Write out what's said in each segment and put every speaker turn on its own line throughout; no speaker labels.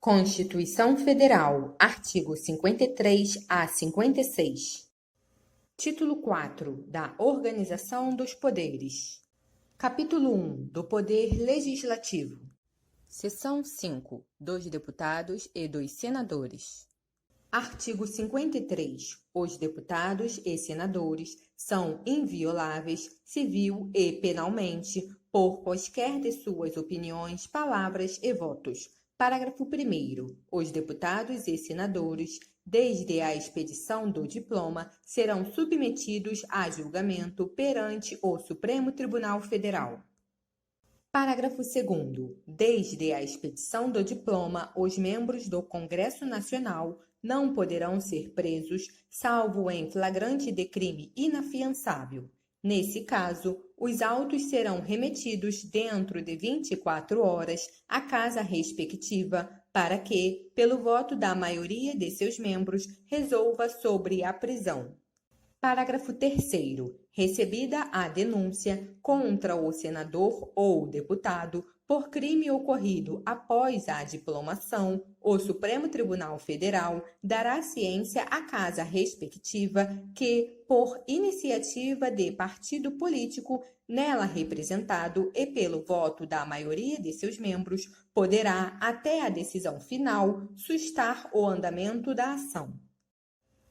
Constituição Federal, artigo 53 a 56. Título 4 da Organização dos Poderes. Capítulo 1 do Poder Legislativo. Seção 5 dos Deputados e dos Senadores. Artigo 53. Os deputados e senadores são invioláveis, civil e penalmente, por quaisquer de suas opiniões, palavras e votos. Parágrafo 1º. Os deputados e senadores, desde a expedição do diploma, serão submetidos a julgamento perante o Supremo Tribunal Federal. Parágrafo 2º. Desde a expedição do diploma, os membros do Congresso Nacional não poderão ser presos, salvo em flagrante de crime inafiançável. Nesse caso, os autos serão remetidos dentro de 24 horas à casa respectiva para que, pelo voto da maioria de seus membros, resolva sobre a prisão. Parágrafo 3º. Recebida a denúncia contra o senador ou deputado por crime ocorrido após a diplomação, o Supremo Tribunal Federal dará ciência à casa respectiva que, por iniciativa de partido político nela representado e pelo voto da maioria de seus membros, poderá, até a decisão final, sustar o andamento da ação.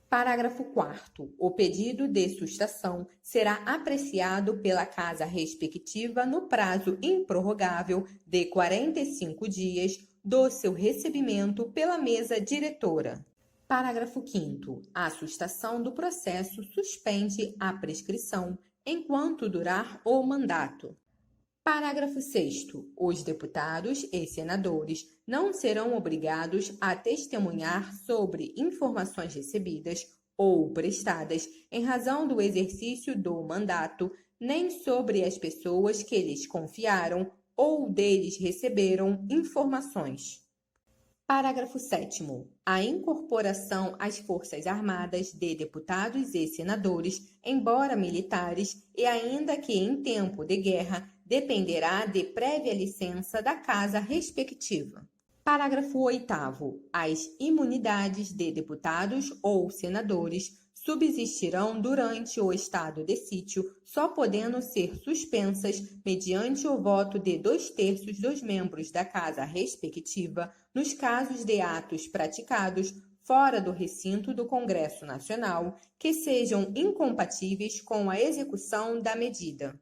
Parágrafo 4º. O pedido de sustação será apreciado pela casa respectiva no prazo improrrogável de 45 dias do seu recebimento pela mesa diretora. Parágrafo 5º. A sustação do processo suspende a prescrição enquanto durar o mandato. Parágrafo 6º. Os deputados e senadores não serão obrigados a testemunhar sobre informações recebidas ou prestadas em razão do exercício do mandato, nem sobre as pessoas que lhes confiaram ou deles receberam informações. Parágrafo 7º. A incorporação às Forças Armadas de deputados e senadores, embora militares, e ainda que em tempo de guerra, dependerá de prévia licença da casa respectiva. Parágrafo 8º. As imunidades de deputados ou senadores subsistirão durante o estado de sítio, só podendo ser suspensas mediante o voto de 2/3 dos membros da casa respectiva nos casos de atos praticados fora do recinto do Congresso Nacional que sejam incompatíveis com a execução da medida.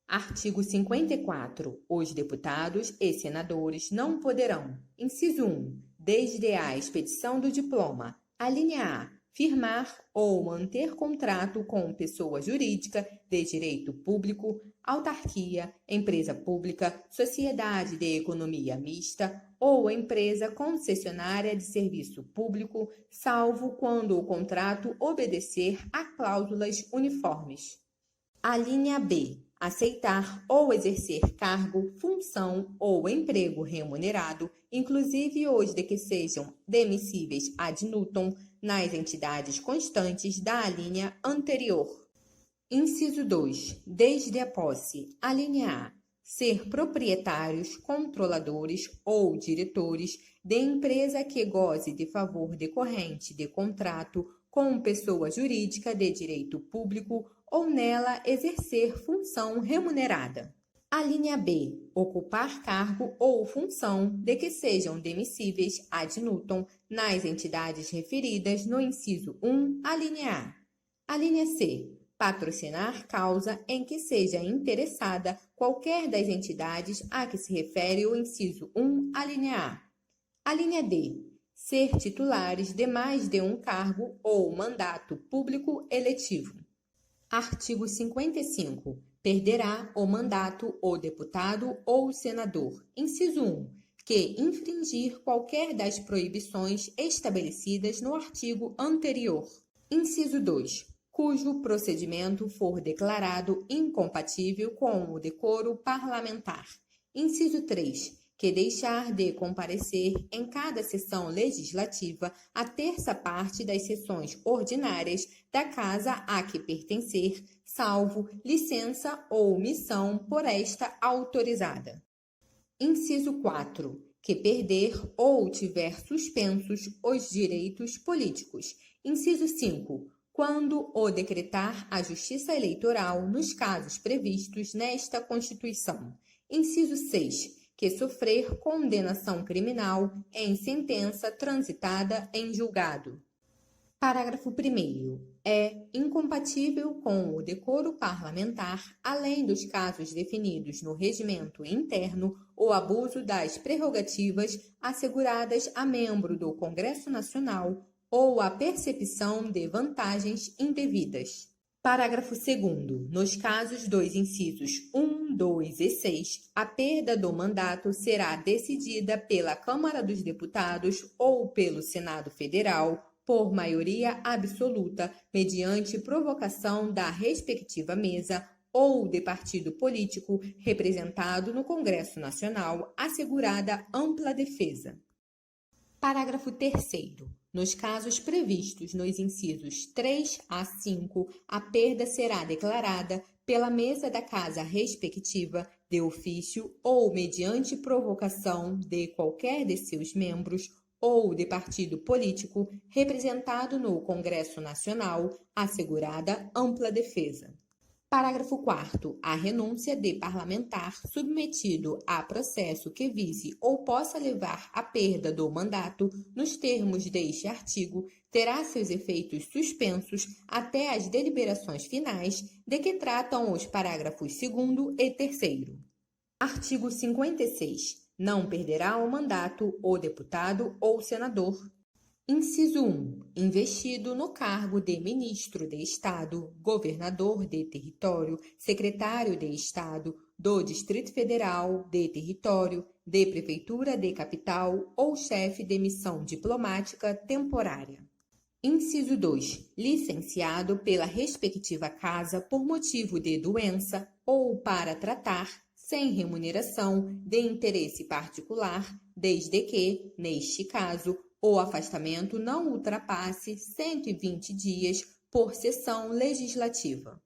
Artigo 54. Os deputados e senadores não poderão, inciso 1, desde a expedição do diploma, alínea A, firmar ou manter contrato com pessoa jurídica de direito público, autarquia, empresa pública, sociedade de economia mista ou empresa concessionária de serviço público, salvo quando o contrato obedecer a cláusulas uniformes. Alínea B. Aceitar ou exercer cargo, função ou emprego remunerado, inclusive os de que sejam demissíveis ad nutum, nas entidades constantes da alínea anterior. Inciso 2. Desde a posse, alínea A, ser proprietários, controladores ou diretores de empresa que goze de favor decorrente de contrato com pessoa jurídica de direito público ou nela exercer função remunerada. Alínea B. Ocupar cargo ou função de que sejam demissíveis ad nutum nas entidades referidas no inciso 1, alínea A. Alínea C. Patrocinar causa em que seja interessada qualquer das entidades a que se refere o inciso 1, alínea A. Alínea D. Ser titulares de mais de um cargo ou mandato público eletivo. Artigo 55. Perderá o mandato o deputado ou senador, inciso 1, que infringir qualquer das proibições estabelecidas no artigo anterior. Inciso 2. Cujo procedimento for declarado incompatível com o decoro parlamentar. Inciso 3. Que deixar de comparecer em cada sessão legislativa a terça parte das sessões ordinárias da casa a que pertencer, salvo licença ou missão por esta autorizada. Inciso 4. que perder ou tiver suspensos os direitos políticos. Inciso 5. Quando o decretar a Justiça Eleitoral nos casos previstos nesta Constituição. Inciso 6. Que sofrer condenação criminal em sentença transitada em julgado. Parágrafo 1º. É incompatível com o decoro parlamentar, além dos casos definidos no regimento interno, o abuso das prerrogativas asseguradas a membro do Congresso Nacional ou a percepção de vantagens indevidas. Parágrafo 2º. Nos casos dos incisos 1, 2 e 6, a perda do mandato será decidida pela Câmara dos Deputados ou pelo Senado Federal por maioria absoluta, mediante provocação da respectiva mesa ou de partido político representado no Congresso Nacional, assegurada ampla defesa. Parágrafo 3º. Nos casos previstos nos incisos 3 a 5, a perda será declarada pela mesa da casa respectiva, de ofício ou mediante provocação de qualquer de seus membros ou de partido político representado no Congresso Nacional, assegurada ampla defesa. Parágrafo 4º. A renúncia de parlamentar submetido a processo que vise ou possa levar à perda do mandato, nos termos deste artigo, terá seus efeitos suspensos até as deliberações finais de que tratam os parágrafos 2º e 3º. Artigo 56. Não perderá o mandato o deputado ou senador. Inciso 1. Investido no cargo de Ministro de Estado, Governador de Território, Secretário de Estado do Distrito Federal, de Território, de Prefeitura de Capital ou chefe de missão diplomática temporária. Inciso 2. Licenciado pela respectiva casa por motivo de doença ou para tratar, sem remuneração, de interesse particular, desde que, neste caso, o afastamento não ultrapasse 120 dias por sessão legislativa.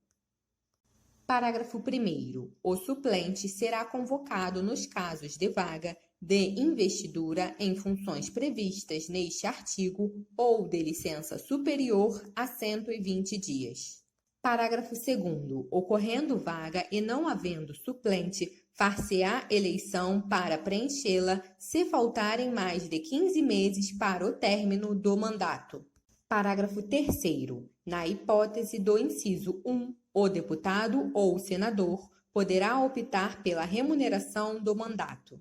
Parágrafo 1º. O suplente será convocado nos casos de vaga de investidura em funções previstas neste artigo ou de licença superior a 120 dias. Parágrafo 2º. Ocorrendo vaga e não havendo suplente, far-se-á eleição para preenchê-la se faltarem mais de 15 meses para o término do mandato. Parágrafo 3º. Na hipótese do inciso 1, o deputado ou senador poderá optar pela remuneração do mandato.